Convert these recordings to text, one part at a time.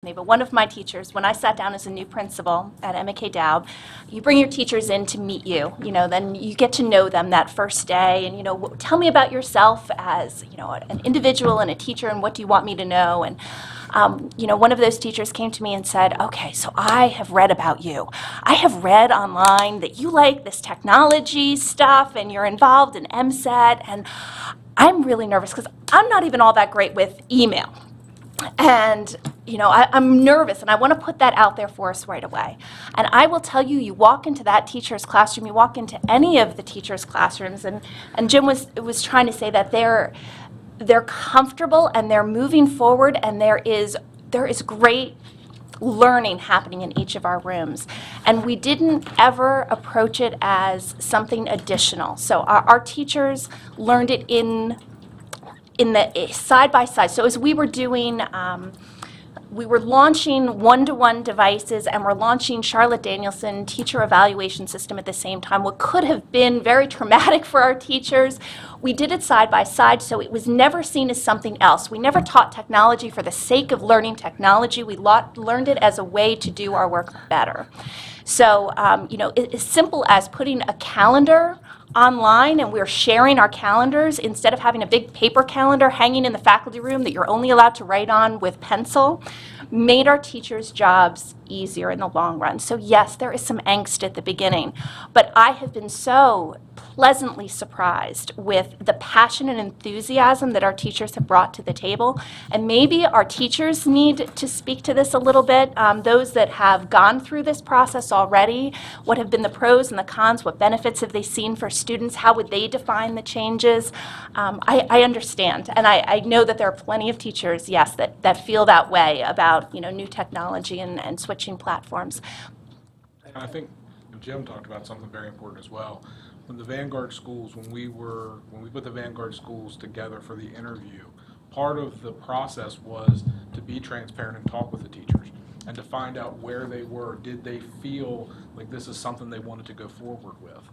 me, but one of my teachers, when I sat down as a new principal at McKay Dowd, you bring your teachers in to meet you, then you get to know them that first day, and, tell me about yourself as, an individual and a teacher, and what do you want me to know? And, one of those teachers came to me and said, okay, so I have read about you. I have read online that you like this technology stuff, and you're involved in MSET, and I'm really nervous because I'm not even all that great with email. And, I'm nervous, and I want to put that out there for us right away. And I will tell you, you walk into that teacher's classroom, you walk into any of the teachers' classrooms, and Jim was trying to say that they're comfortable and they're moving forward, and there is great learning happening in each of our rooms. And we didn't ever approach it as something additional. So our teachers learned it in the side by side. So as we were doing, we were launching one-to-one devices, and we're launching Charlotte Danielson teacher evaluation system at the same time. What could have been very traumatic for our teachers, we did it side by side, so it was never seen as something else. We never taught technology for the sake of learning technology. We learned it as a way to do our work better. So, as simple as putting a calendar online, and we're sharing our calendars instead of having a big paper calendar hanging in the faculty room that you're only allowed to write on with pencil, made our teachers' jobs easier in the long run. So yes, there is some angst at the beginning, but I have been so pleasantly surprised with the passion and enthusiasm that our teachers have brought to the table. And maybe our teachers need to speak to this a little bit, those that have gone through this process already. What have been the pros and the cons? What benefits have they seen for students? How would they define the changes? I understand, and I know that there are plenty of teachers, yes, that feel that way about new technology and switching platforms. I think Jim talked about something very important as well. When the Vanguard schools, when we put the Vanguard schools together for the interview, part of the process was to be transparent and talk with the teachers and to find out where they were. Did they feel like this is something they wanted to go forward with?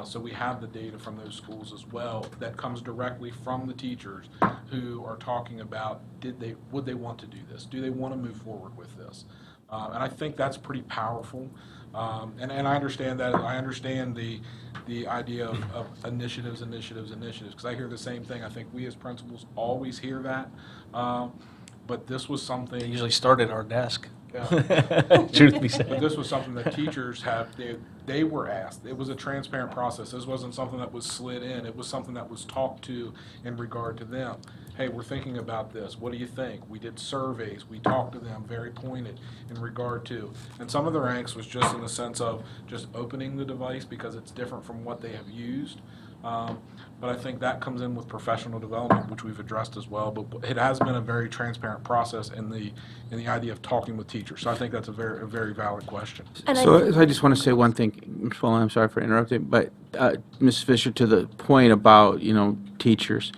So we have the data from those schools as well that comes directly from the teachers who are talking about would they want to do this? Do they want to move forward with this? And I think that's pretty powerful. And I understand that. I understand the idea of initiatives, because I hear the same thing. I think we as principals always hear that. But this was something. They usually start at our desk. Yeah. Truth be said. But this was something that teachers they were asked. It was a transparent process. This wasn't something that was slid in. It was something that was talked to in regard to them. Hey, we're thinking about this. What do you think? We did surveys. We talked to them, very pointed in regard to. And some of their angst was just in the sense of just opening the device because it's different from what they have used. But I think that comes in with professional development, which we've addressed as well. But it has been a very transparent process in the idea of talking with teachers. So I think that's a very valid question. So I just want to say one thing, Ms. Foley, I'm sorry for interrupting, but Ms. Fisher, to the point about teachers.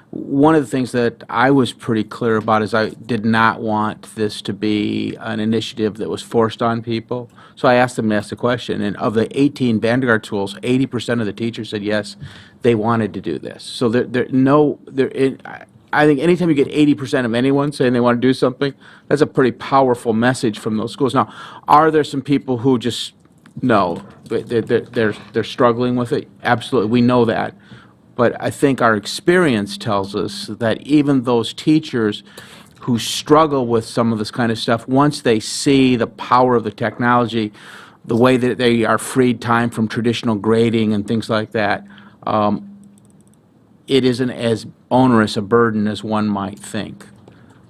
One of the things that I was pretty clear about is I did not want this to be an initiative that was forced on people. So I asked them to ask the question, and of the 18 Vanguard schools, 80% of the teachers said yes, they wanted to do this. So I think anytime you get 80% of anyone saying they want to do something, that's a pretty powerful message from those schools. Now, are there some people who just, no, they're struggling with it? Absolutely, we know that. But I think our experience tells us that even those teachers who struggle with some of this kind of stuff, once they see the power of the technology, the way that they are freed time from traditional grading and things like that, it isn't as onerous a burden as one might think.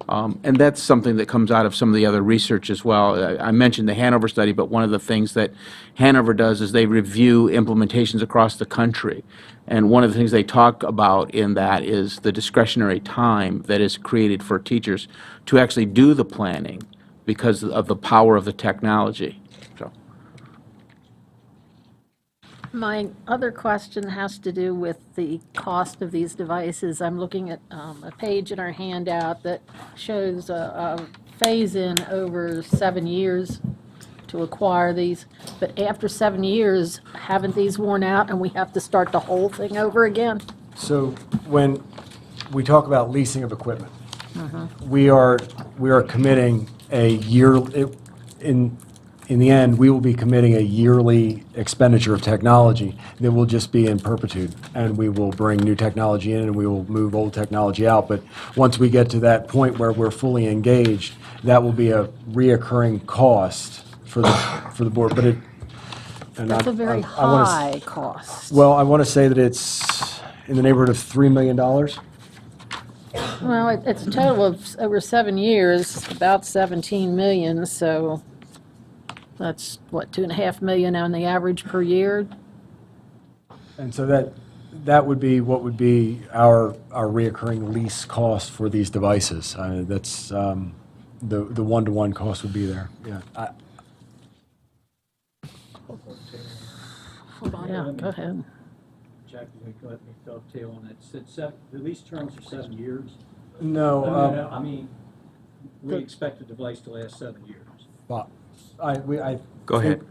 And that's something that comes out of some of the other research as well. I mentioned the Hanover study, but one of the things that Hanover does is they review implementations across the country. And one of the things they talk about in that is the discretionary time that is created for teachers to actually do the planning because of the power of the technology. So. My other question has to do with the cost of these devices. I'm looking at a page in our handout that shows a phase-in over 7 years to acquire these. But after 7 years, haven't these worn out and we have to start the whole thing over again? So when we talk about leasing of equipment, we are committing a year, in the end, we will be committing a yearly expenditure of technology that will just be in perpetuity. And we will bring new technology in and we will move old technology out. But once we get to that point where we're fully engaged, that will be a reoccurring cost for the board. But That's a very high cost. well, I want to say that it's in the neighborhood of $3 million. Well, it's a total of over 7 years, about 17 million, so that's, what, 2.5 million on the average per year? And so that would be what would be our reoccurring lease cost for these devices. That's, the one-to-one cost would be there, yeah. Yeah, go ahead. Jackie, let me dovetail on that. The lease terms are 7 years. No, I mean, we expect the device to last 7 years. Bob, Go ahead.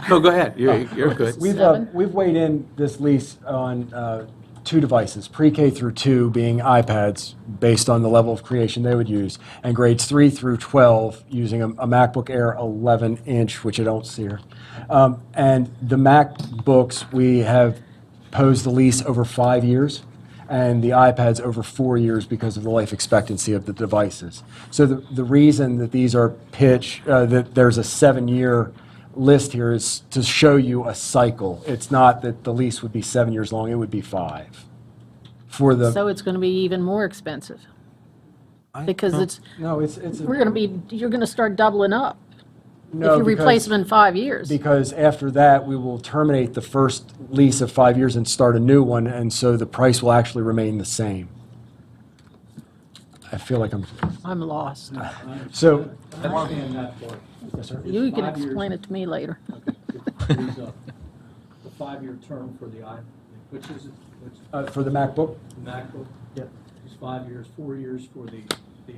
No, go ahead. You're good. We've weighed in this lease on 2 devices, pre-K through 2 being iPads based on the level of creation they would use, and grades 3 through 12 using a MacBook Air 11-inch, which I don't see here. And the MacBooks, we have posed the lease over 5 years, and the iPads over 4 years because of the life expectancy of the devices. So the reason that these are that there's a 7-year list here is to show you a cycle. It's not that the lease would be 7 years long, it would be 5. So it's going to be even more expensive, because you're going to start doubling up if you replace them in 5 years. Because after that, we will terminate the first lease of 5 years and start a new one, and so the price will actually remain the same. I feel like I'm lost. So, I understand that part. yes, sir. You can 5 years. explain it to me later. Okay. The 5-year term for the which is it? Which, For the MacBook, the MacBook? Yeah. Is 5 years, 4 years for the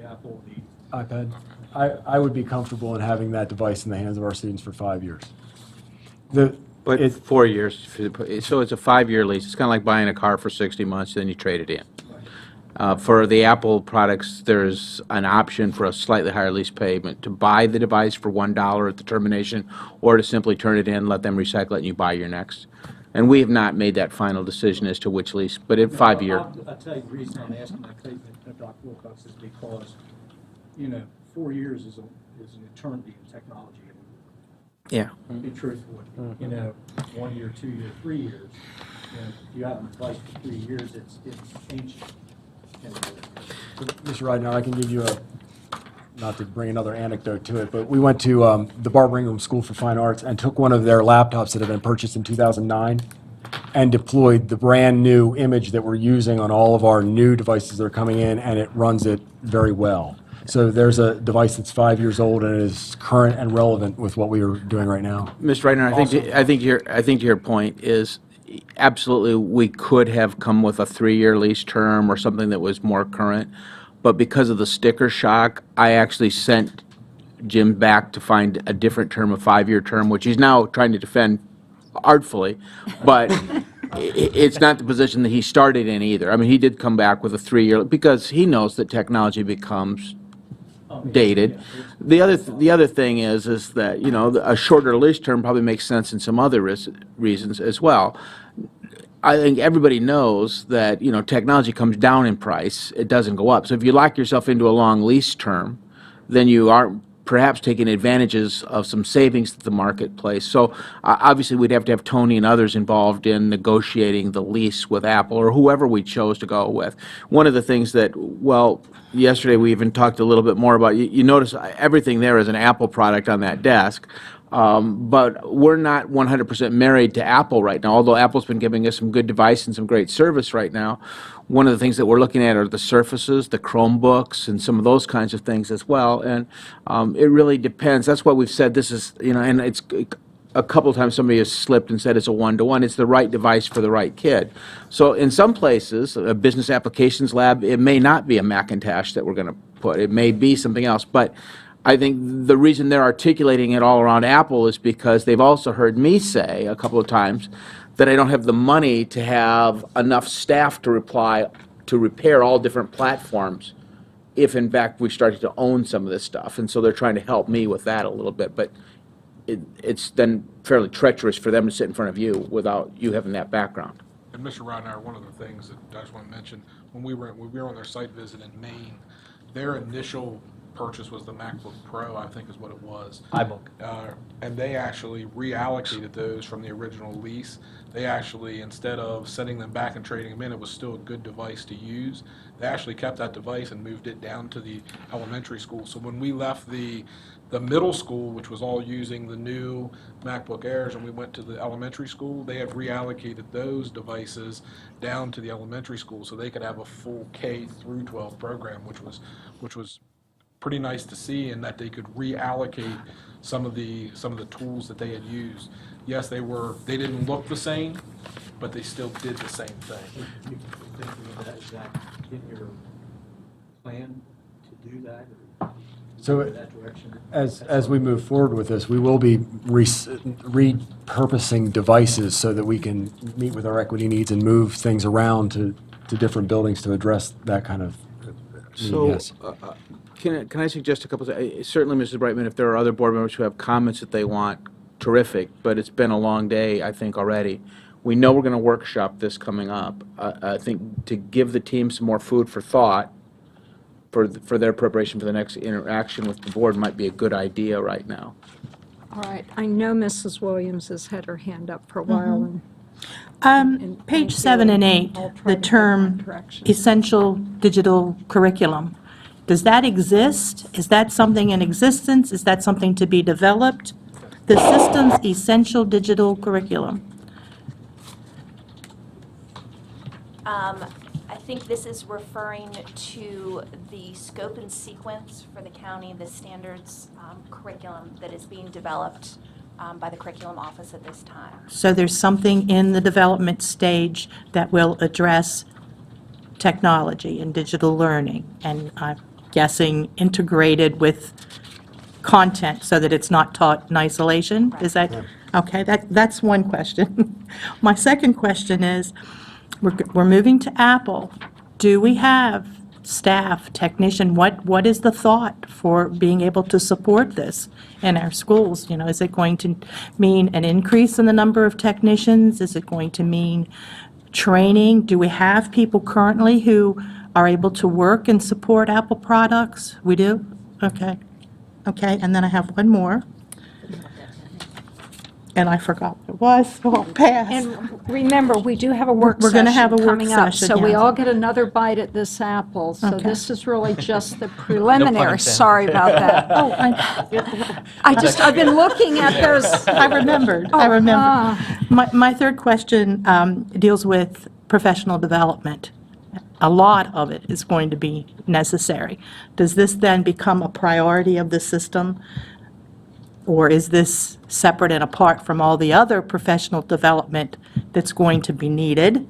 Apple, the iPad, I would be comfortable in having that device in the hands of our students for 5 years. But 4 years, so it's a 5-year lease. It's kind of like buying a car for 60 months, then you trade it in. For the Apple products, there's an option for a slightly higher lease payment to buy the device for $1 at the termination, or to simply turn it in, let them recycle it, and you buy your next. And we have not made that final decision as to which lease, but in 5 year. I'll tell you the reason I'm asking that statement, Dr. Wilcox, is because, 4 years is an eternity in technology. Yeah. Be truthful with you. 1 year, 2 year, 3 years. If you have a device for 3 years, it's ancient. Mr. Ridenour, I can give you not to bring another anecdote to it, but we went to the Barbara Ingram School for Fine Arts and took one of their laptops that had been purchased in 2009 and deployed the brand-new image that we're using on all of our new devices that are coming in, and it runs it very well. So there's a device that's 5 years old and is current and relevant with what we are doing right now. Mr. Reitner, I think your point is absolutely we could have come with a 3-year lease term or something that was more current, but because of the sticker shock, I actually sent Jim back to find a different term, a 5-year term, which he's now trying to defend artfully, but it's not the position that he started in either. I mean, he did come back with a 3-year, because he knows that technology becomes dated. The other thing is that, a shorter lease term probably makes sense in some other reasons as well. I think everybody knows that, technology comes down in price. It doesn't go up. So if you lock yourself into a long lease term, then you are perhaps taking advantages of some savings at the marketplace. So obviously we'd have to have Tony and others involved in negotiating the lease with Apple or whoever we chose to go with. One of the things that, yesterday we even talked a little bit more about, you notice everything there is an Apple product on that desk. But we're not 100% married to Apple right now, although Apple's been giving us some good device and some great service right now. One of the things that we're looking at are the Surfaces, the Chromebooks, and some of those kinds of things as well. And it really depends. That's why we've said this is, and it's a couple of times somebody has slipped and said it's a one-to-one. It's the right device for the right kid. So in some places, a business applications lab, it may not be a Macintosh that we're going to put. It may be something else. But I think the reason they're articulating it all around Apple is because they've also heard me say a couple of times that I don't have the money to have enough staff to repair all different platforms if in fact we started to own some of this stuff. And so they're trying to help me with that a little bit, but it's then fairly treacherous for them to sit in front of you without you having that background. And Mr. Rodner, one of the things that I just want to mention, when we were on their site visit in Maine, their initial purchase was the MacBook Pro, I think is what it was. iBook. And they actually reallocated those from the original lease. They actually, instead of sending them back and trading them in, it was still a good device to use. They actually kept that device and moved it down to the elementary school. So when we left the middle school, which was all using the new MacBook Airs, and we went to the elementary school, they have reallocated those devices down to the elementary school so they could have a full K through 12 program, which was pretty nice to see, and that they could reallocate some of the tools that they had used. Yes, they didn't look the same, but they still did the same thing. You thinking of that, is that in your plan to do that, or So in that direction? as we move forward with this, we will be repurposing devices so that we can meet with our equity needs and move things around to different buildings to address that kind of need, So, yes. can I suggest a couple of things? Certainly, Mrs. Brightman, if there are other board members who have comments that they want, terrific, but it's been a long day, I think, already. We know we're going to workshop this coming up. I think to give the team some more food for thought for their preparation for the next interaction with the board might be a good idea right now. All right, I know Mrs. Williams has had her hand up for a while, and Page thank 7 you, and 8, I'll try the to go in term that direction. essential digital curriculum. Does that exist? Is that something in existence? Is that something to be developed? The system's essential digital curriculum. I think this is referring to the scope and sequence for the county, the standards curriculum that is being developed by the curriculum office at this time. So there's something in the development stage that will address technology and digital learning, and I'm guessing integrated with content so that it's not taught in isolation? Is that, okay, that's one question. My second question is, we're moving to Apple. Do we have staff, technician, what is the thought for being able to support this in our schools? You know, is it going to mean an increase in the number of technicians? Is it going to mean training? Do we have people currently who are able to work and support Apple products? We do? Okay. Okay, and then I have one more. And I forgot what it was, so I'll pass. And remember, we do have a work We're gonna have a session work coming up, session, so we yeah. all get another bite at this apple. So Okay. this is really just the preliminary. intended. Sorry about that. Oh, I've been looking at those. I remembered, I Oh, remember. My third question deals with professional development. A lot of it is going to be necessary. Does this then become a priority of the system? Or is this separate and apart from all the other professional development that's going to be needed?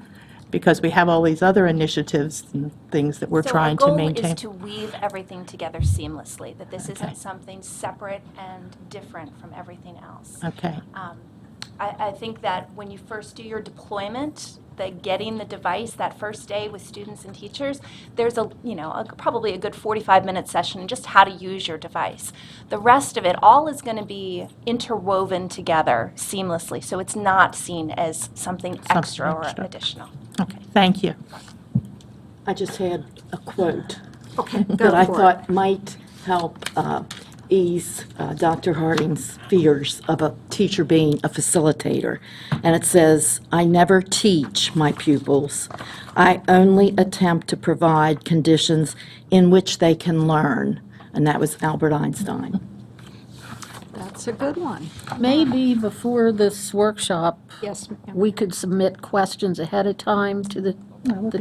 Because we have all these other initiatives and things that we're trying to So our maintain. goal is to weave everything together seamlessly, that this Okay. isn't something separate and different from everything else. Okay, I think that when you first do your deployment, getting the device that first day with students and teachers, there's probably a good 45-minute session on just how to use your device. The rest of it, all is going to be interwoven together seamlessly, so it's not seen as something extra or extra. additional. okay, thank you. I just had a quote Okay, go that I for it. thought might help ease Dr. Harding's fears of a teacher being a facilitator. And it says, "I never teach my pupils. I only attempt to provide conditions in which they can learn." And that was Albert Einstein. That's a good one. Maybe before this workshop, Yes, ma'am. we could submit questions ahead of time to the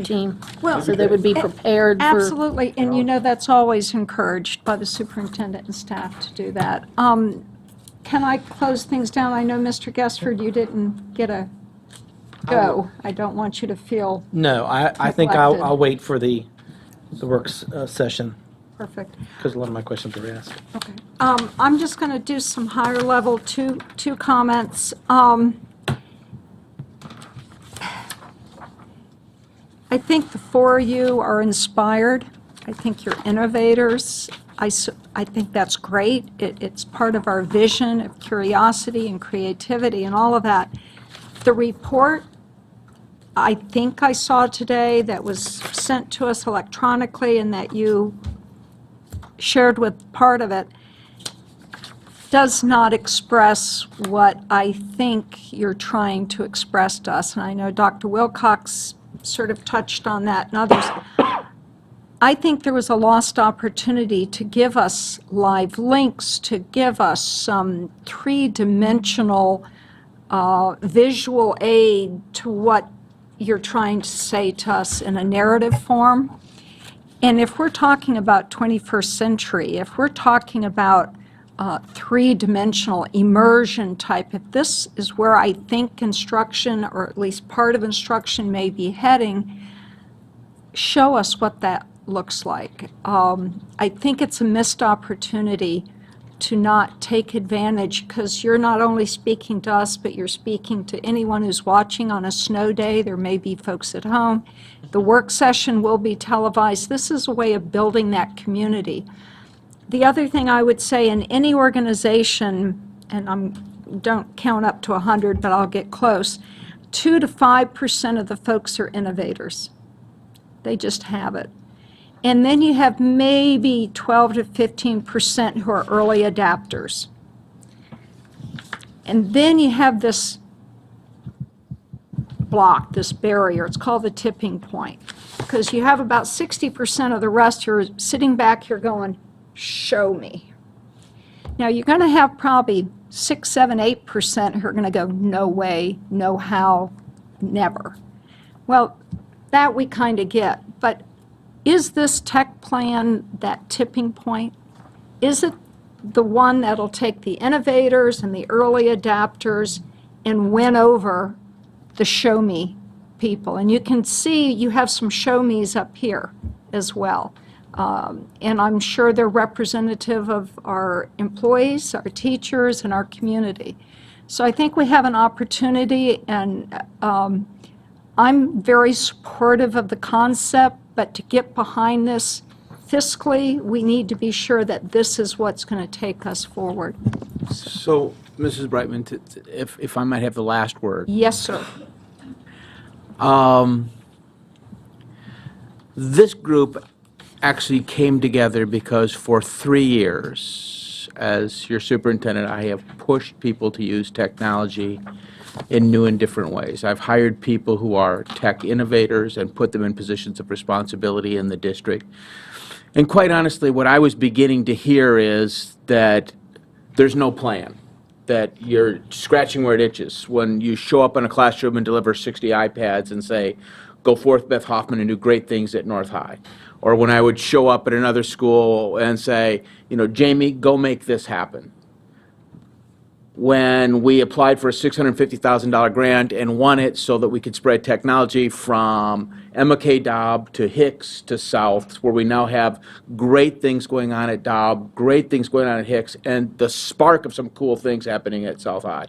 team, Well, so they would be prepared for. Absolutely, and you know that's always encouraged by the superintendent and staff to do that. Can I close things down? I know, Mr. Gessford, you didn't get a go. I don't want you to feel No, I think Neglected. I'll wait for the work session, perfect. because a lot of my questions were asked. Okay. I'm just going to do some higher level two comments. I think the four of you are inspired I think you're innovators. I think that's great. It's part of our vision of curiosity and creativity and all of that. The report, I think I saw today that was sent to us electronically and that you shared with part of it, does not express what I think you're trying to express to us. And I know Dr. Wilcox sort of touched on that and others. I think there was a lost opportunity to give us live links, to give us some three-dimensional visual aid to what you're trying to say to us in a narrative form. And if we're talking about 21st century, if we're talking about three-dimensional immersion type, if this is where I think instruction, or at least part of instruction, may be heading, show us what that looks like. I think it's a missed opportunity to not take advantage, because you're not only speaking to us, but you're speaking to anyone who's watching on a snow day. There may be folks at home. The work session will be televised. This is a way of building that community. The other thing I would say, in any organization, and don't count up to 100, but I'll get close, 2 to 5% of the folks are innovators. They just have it. And then you have maybe 12 to 15% who are early adapters. And then you have this block, this barrier. It's called the tipping point. Because you have about 60% of the rest who are sitting back here going, show me. Now, you're going to have probably 6, 7, 8% who are going to go, no way, no how, never. Well, that we kind of get. But is this tech plan that tipping point? Is it the one that'll take the innovators and the early adapters and win over the show me people? And you can see you have some show me's up here as well. And I'm sure they're representative of our employees, our teachers, and our community. So I think we have an opportunity, and I'm very supportive of the concept, but to get behind this fiscally, we need to be sure that this is what's going to take us forward. So, Mrs. Brightman, if I might have the last word. Yes, sir. This group actually came together because for 3 years, as your superintendent, I have pushed people to use technology in new and different ways. I've hired people who are tech innovators and put them in positions of responsibility in the district. And quite honestly, what I was beginning to hear is that there's no plan, that you're scratching where it itches. When you show up in a classroom and deliver 60 iPads and say, go forth, Beth Hoffman, and do great things at North High. Or when I would show up at another school and say, you know, Jamie, go make this happen. When we applied for a $650,000 grant and won it so that we could spread technology from McKay Dobb to Hicks to South, where we now have great things going on at Dobb, great things going on at Hicks, and the spark of some cool things happening at South High.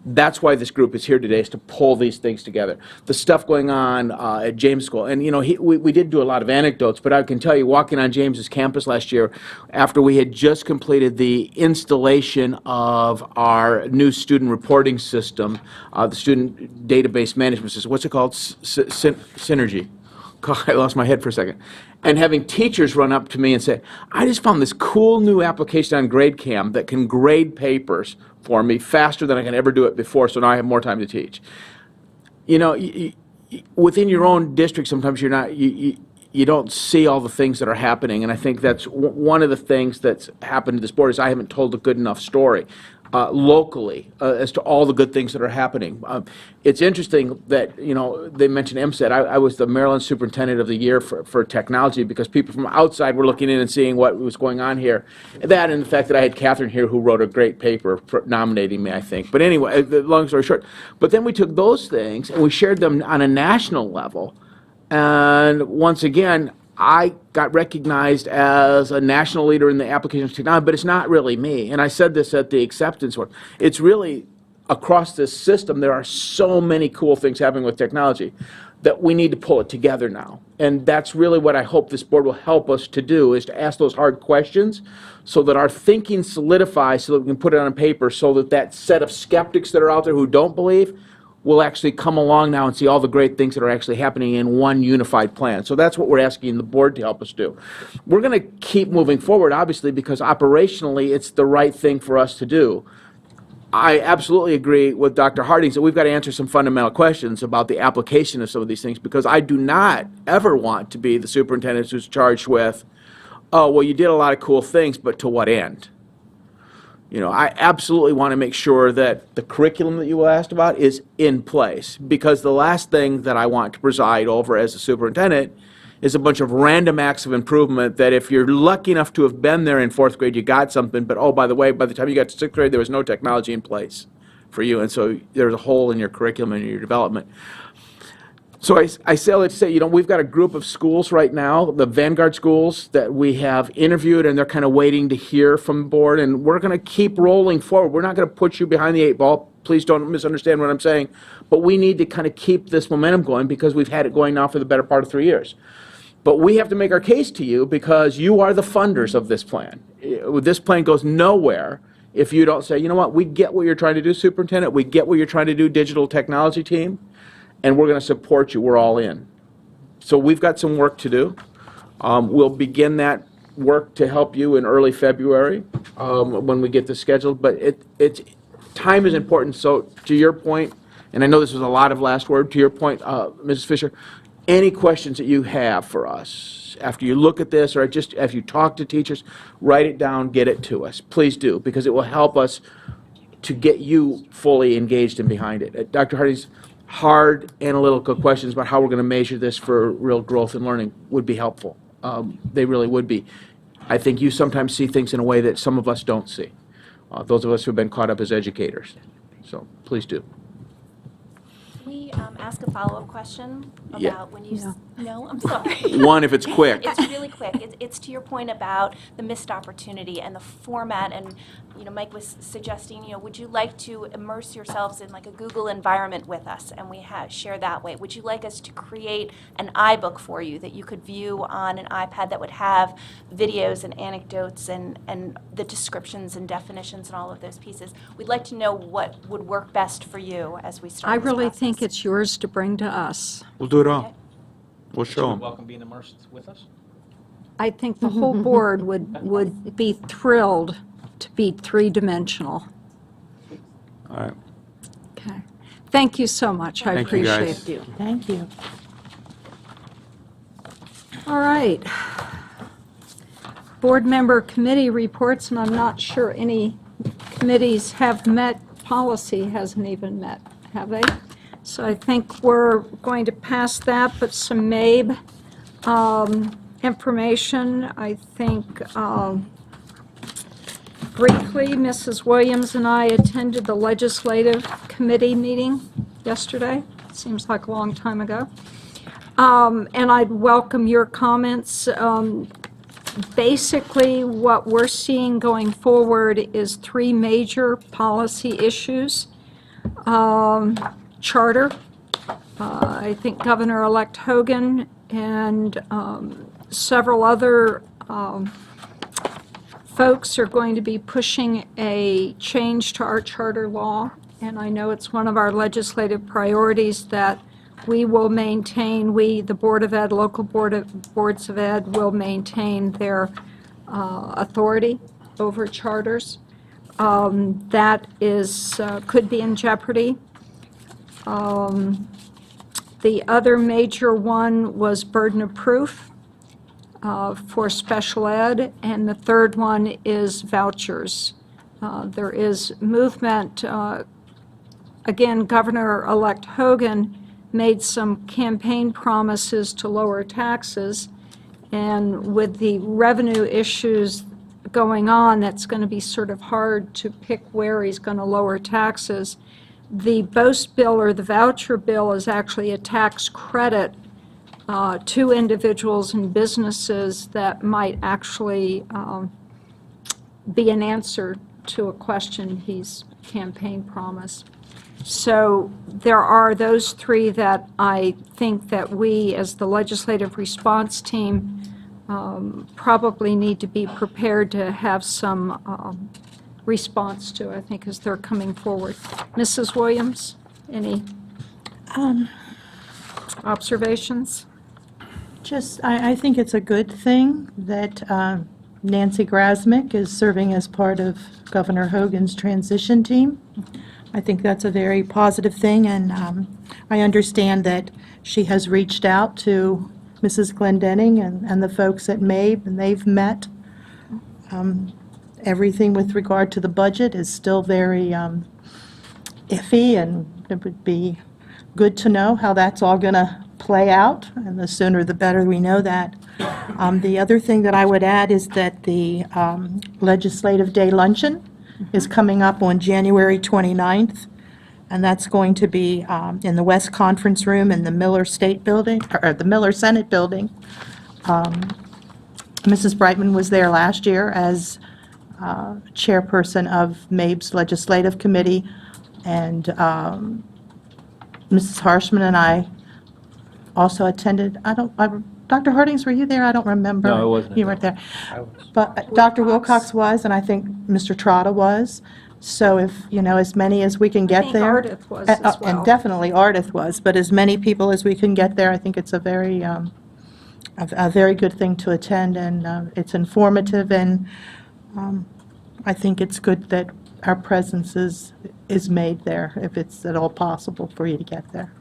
That's why this group is here today, is to pull these things together. The stuff going on at James School, and you know, we did do a lot of anecdotes, but I can tell you, walking on James's campus last year, after we had just completed the installation of our new student reporting system, the student database management system, what's it called? Synergy. God, I lost my head for a second. And having teachers run up to me and say, I just found this cool new application on GradeCam that can grade papers for me faster than I can ever do it before, so now I have more time to teach. You know, within your own district, sometimes you're not, you don't see all the things that are happening, and I think that's one of the things that's happened to this board is I haven't told a good enough story. Locally, as to all the good things that are happening. It's interesting that, you know, they mentioned MSET. I was the Maryland Superintendent of the Year for technology because people from outside were looking in and seeing what was going on here. That and the fact that I had Catherine here who wrote a great paper nominating me, I think. But anyway, long story short. But then we took those things and we shared them on a national level. And once again, I got recognized as a national leader in the application of technology, but it's not really me. And I said this at the acceptance one. It's really across this system, there are so many cool things happening with technology. that we need to pull it together now. And that's really what I hope this board will help us to do, is to ask those hard questions so that our thinking solidifies, so that we can put it on paper, so that that set of skeptics that are out there who don't believe will actually come along now and see all the great things that are actually happening in one unified plan. So that's what we're asking the board to help us do. We're going to keep moving forward, obviously, because operationally it's the right thing for us to do. I absolutely agree with Dr. Harding that we've got to answer some fundamental questions about the application of some of these things, because I do not ever want to be the superintendent who's charged with, oh, well, you did a lot of cool things, but to what end? You know, I absolutely want to make sure that the curriculum that you asked about is in place, because the last thing that I want to preside over as a superintendent is a bunch of random acts of improvement that if you're lucky enough to have been there in fourth grade, you got something, but oh, by the way, by the time you got to sixth grade, there was no technology in place for you, and so there's a hole in your curriculum and your development. So I say all that to say, you know, we've got a group of schools right now, the Vanguard schools, that we have interviewed, and they're kind of waiting to hear from the board, and we're going to keep rolling forward. We're not going to put you behind the 8 ball. Please don't misunderstand what I'm saying. But we need to kind of keep this momentum going, because we've had it going now for the better part of 3 years. But we have to make our case to you, because you are the funders of this plan. This plan goes nowhere if you don't say, you know what, we get what you're trying to do, superintendent. We get what you're trying to do, digital technology team. And we're going to support you. We're all in. So we've got some work to do. We'll begin that work to help you in early February when we get this scheduled. But time is important. So to your point, and I know this was a lot of last word, to your point, Mrs. Fisher, any questions that you have for us after you look at this, or just after you talk to teachers, write it down, get it to us. Please do, because it will help us to get you fully engaged and behind it. Dr. Hardy's hard analytical questions about how we're going to measure this for real growth and learning would be helpful. They really would be. I think you sometimes see things in a way that some of us don't see, those of us who have been caught up as educators. So please do. Can we ask a follow-up question Yeah. about when you, no, I'm sorry. One, if it's quick. It's really quick. It's to your point about the missed opportunity and the format, and, you know, Mike was suggesting, you know, would you like to immerse yourselves in like a Google environment with us, and we share that way? Would you like us to create an iBook for you that you could view on an iPad that would have videos and anecdotes and the descriptions and definitions and all of those pieces? We'd like to know what would work best for you as we start I this really process. think it's yours to bring to us. We'll do it all. Okay. We'll show them. Welcome being immersed with us. I think the whole board would be thrilled to be three-dimensional. All right. Okay. Thank you so much. I Thank you, appreciate guys. it. Thank you. All right. Board member committee reports, and I'm not sure any committees have met. Policy hasn't even met, have they? So I think we're going to pass that, but some MABE information. I think briefly, Mrs. Williams and I attended the legislative committee meeting yesterday. Seems like a long time ago. And I'd welcome your comments. Basically, what we're seeing going forward is 3 major policy issues. Charter. I think Governor-elect Hogan and several other folks are going to be pushing a change to our charter law, and I know it's one of our legislative priorities that we will maintain, the Board of Ed, local boards of ed will maintain their authority over charters. That is, could be in jeopardy. The other major one was burden of proof for special ed, and the third one is vouchers. There is movement. Again, Governor-elect Hogan made some campaign promises to lower taxes, and with the revenue issues going on, that's going to be sort of hard to pick where he's going to lower taxes. The BOST bill, or the voucher bill, is actually a tax credit to individuals and businesses that might actually be an answer to a question he's campaign promised. So there are those three that I think that we, as the legislative response team, probably need to be prepared to have some response to, I think, as they're coming forward. Mrs. Williams, any observations? Just, I think it's a good thing that Nancy Grasmick is serving as part of Governor Hogan's transition team. I think that's a very positive thing, and I understand that she has reached out to Mrs. Glendenning and the folks at MABE, and they've met. Everything with regard to the budget is still very iffy, and it would be good to know how that's all going to play out, and the sooner the better we know that. The other thing that I would add is that the Legislative Day Luncheon is coming up on January 29th, and that's going to be in the West Conference Room in the Miller State Building, or the Miller Senate Building. Mrs. Brightman was there last year as chairperson of MABE's Legislative Committee, and Mrs. Harshman and I also attended. Dr. Hardings, were you there? I don't remember. No, I wasn't. You weren't there. But Dr. Wilcox was, and I think Mr. Trotta was. So if, as many as we can get think there. Ardith was as well. And definitely Ardith was, but as many people as we can get there, I think it's a very good thing to attend, and it's informative, and I think it's good that our presence is made there, if it's at all possible for you to get there.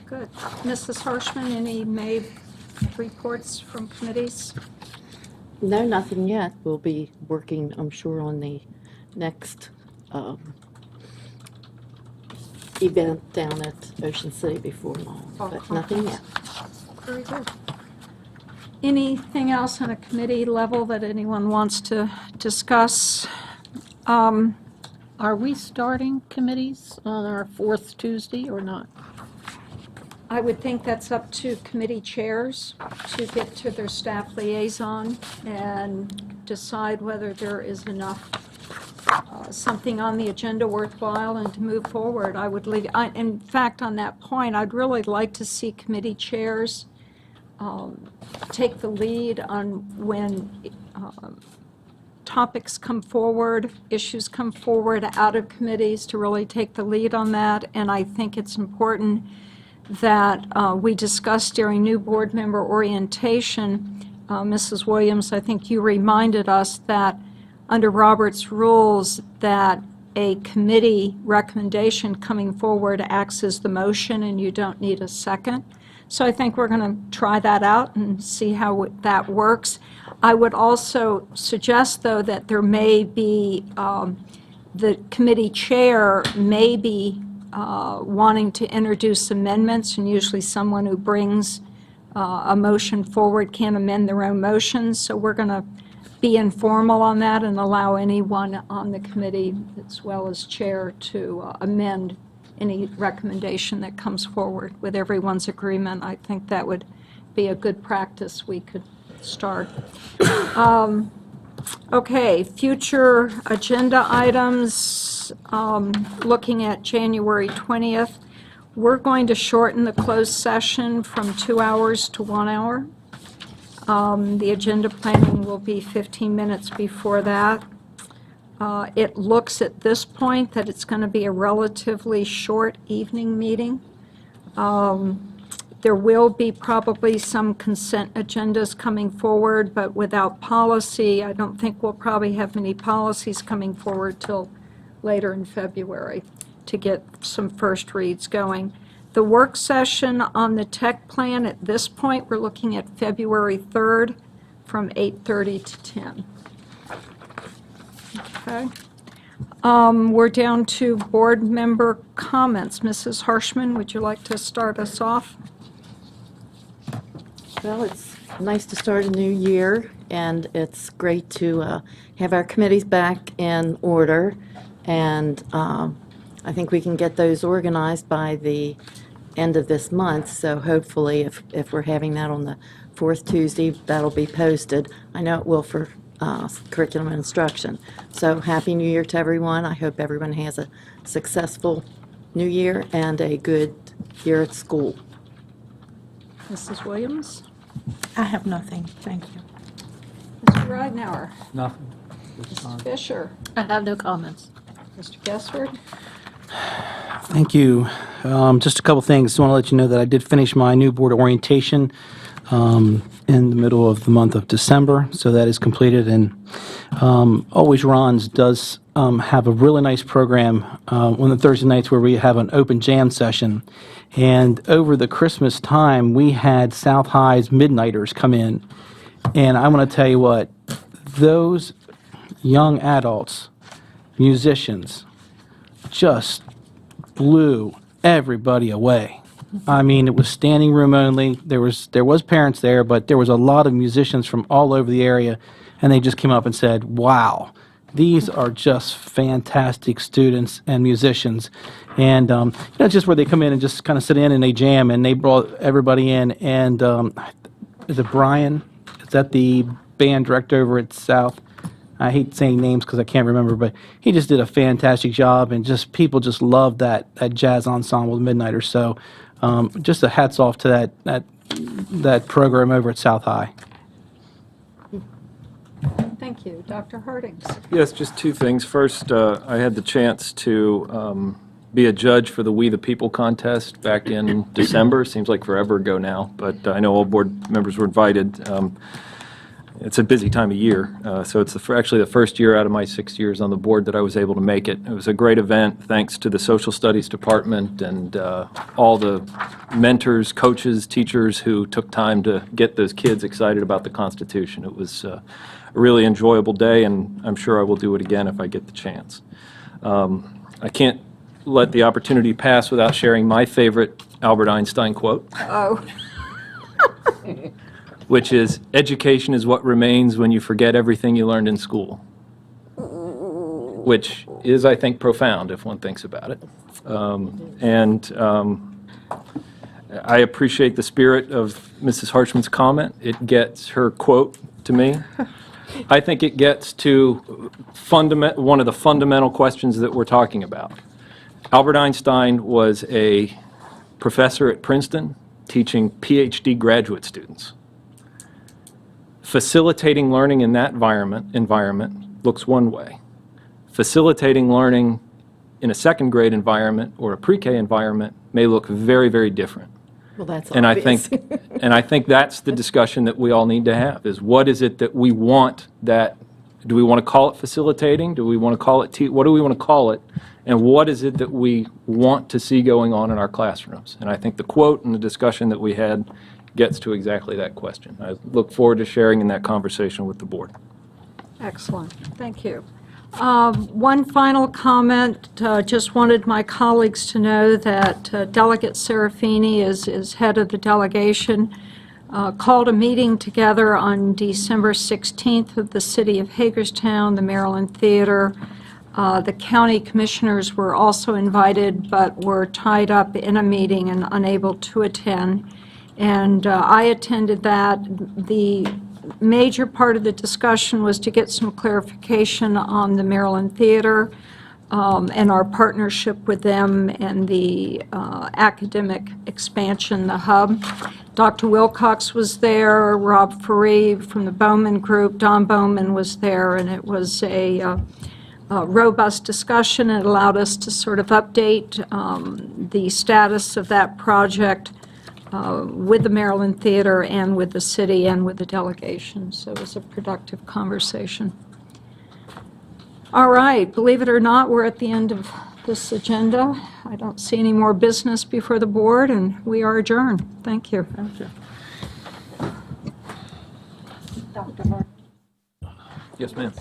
Good. Mrs. Harshman, any MABE reports from committees? No, nothing yet. We'll be working, I'm sure, on the next event down at Ocean City before long, but nothing yet. Very good. Anything else on a committee level that anyone wants to discuss? Are we starting committees on our fourth Tuesday or not? I would think that's up to committee chairs to get to their staff liaison and decide whether there is enough, something on the agenda worthwhile and to move forward. I would leave, in fact, on that point, I'd really like to see committee chairs take the lead on when topics come forward, issues come forward out of committees, to really take the lead on that. And I think it's important that we discussed during new board member orientation. Mrs. Williams, I think you reminded us that under Robert's rules that a committee recommendation coming forward acts as the motion and you don't need a second. So I think we're going to try that out and see how that works. I would also suggest, though, that there may be, the committee chair may be wanting to introduce amendments, and usually someone who brings a motion forward can amend their own motions. So we're going to be informal on that and allow anyone on the committee, as well as chair, to amend any recommendation that comes forward with everyone's agreement. I think that would be a good practice we could start. Okay, future agenda items, looking at January 20th. We're going to shorten the closed session from 2 hours to 1 hour. The agenda planning will be 15 minutes before that. It looks at this point that it's going to be a relatively short evening meeting. There will be probably some consent agendas coming forward, but without policy, I don't think we'll probably have many policies coming forward till later in February to get some first reads going. The work session on the tech plan, at this point, we're looking at February 3rd from 8:30 to 10. Okay. We're down to board member comments. Mrs. Harshman, would you like to start us off? Well, it's nice to start a new year, and it's great to have our committees back in order, and I think we can get those organized by the end of this month, so hopefully if we're having that on the fourth Tuesday, that'll be posted. I know it will for curriculum and instruction. So Happy New Year to everyone. I hope everyone has a successful new year and a good year at school. Mrs. Williams? I have nothing, thank you. Mr. Ridenour? Nothing. Mrs. Fisher? I have no comments. Mr. Gessford? Thank you. Just a couple things. Just want to let you know that I did finish my new board orientation in the middle of the month of December, so that is completed. And Always Ron's does have a really nice program on the Thursday nights where we have an open jam session. And over the Christmas time, we had South High's Midnighters come in. And I want to tell you what, those young adults, musicians, just blew everybody away. I mean, it was standing room only. There was parents there, but there was a lot of musicians from all over the area, and they just came up and said, "Wow, these are just fantastic students and musicians." And just where they come in and just kind of sit in and they jam, and they brought everybody in. And is it Brian? Is that the band director over at South? I hate saying names because I can't remember, but he just did a fantastic job, and just people just loved that jazz ensemble, the Midnighters. So, just a hats off to that program over at South High. Thank you. Dr. Hardings? Yes, just two things. First, I had the chance to be a judge for the We the People contest back in December. Seems like forever ago now, but I know all board members were invited. It's a busy time of year, so it's actually the first year out of my 6 years on the board that I was able to make it. It was a great event, thanks to the Social Studies Department and all the mentors, coaches, teachers who took time to get those kids excited about the Constitution. It was a really enjoyable day, and I'm sure I will do it again if I get the chance. I can't let the opportunity pass without sharing my favorite Albert Einstein quote. Oh. Which is, education is what remains when you forget everything you learned in school. Which is, I think, profound if one thinks about it. I appreciate the spirit of Mrs. Harshman's comment. It gets her quote to me. I think it gets to one of the fundamental questions that we're talking about. Albert Einstein was a professor at Princeton teaching PhD graduate students. Facilitating learning in that environment looks one way. Facilitating learning in a second grade environment or a pre-K environment may look very, very different. Well, that's And I obvious. think, that's the discussion that we all need to have, is what is it that we want do we want to call it facilitating? Do we want to call it, what do we want to call it? And what is it that we want to see going on in our classrooms? And I think the quote and the discussion that we had gets to exactly that question. I look forward to sharing in that conversation with the board. Excellent. Thank you. One final comment. Just wanted my colleagues to know that Delegate Serafini is head of the delegation, called a meeting together on December 16th of the city of Hagerstown, the Maryland Theater. The county commissioners were also invited, but were tied up in a meeting and unable to attend. And I attended that. The major part of the discussion was to get some clarification on the Maryland Theater and our partnership with them and the academic expansion, the hub. Dr. Wilcox was there, Rob Faree from the Bowman Group, Don Bowman was there, and it was a robust discussion. It allowed us to sort of update the status of that project with the Maryland Theater and with the city and with the delegation. So it was a productive conversation. All right, believe it or not, we're at the end of this agenda. I don't see any more business before the board, and we are adjourned. Thank you. Yes, ma'am.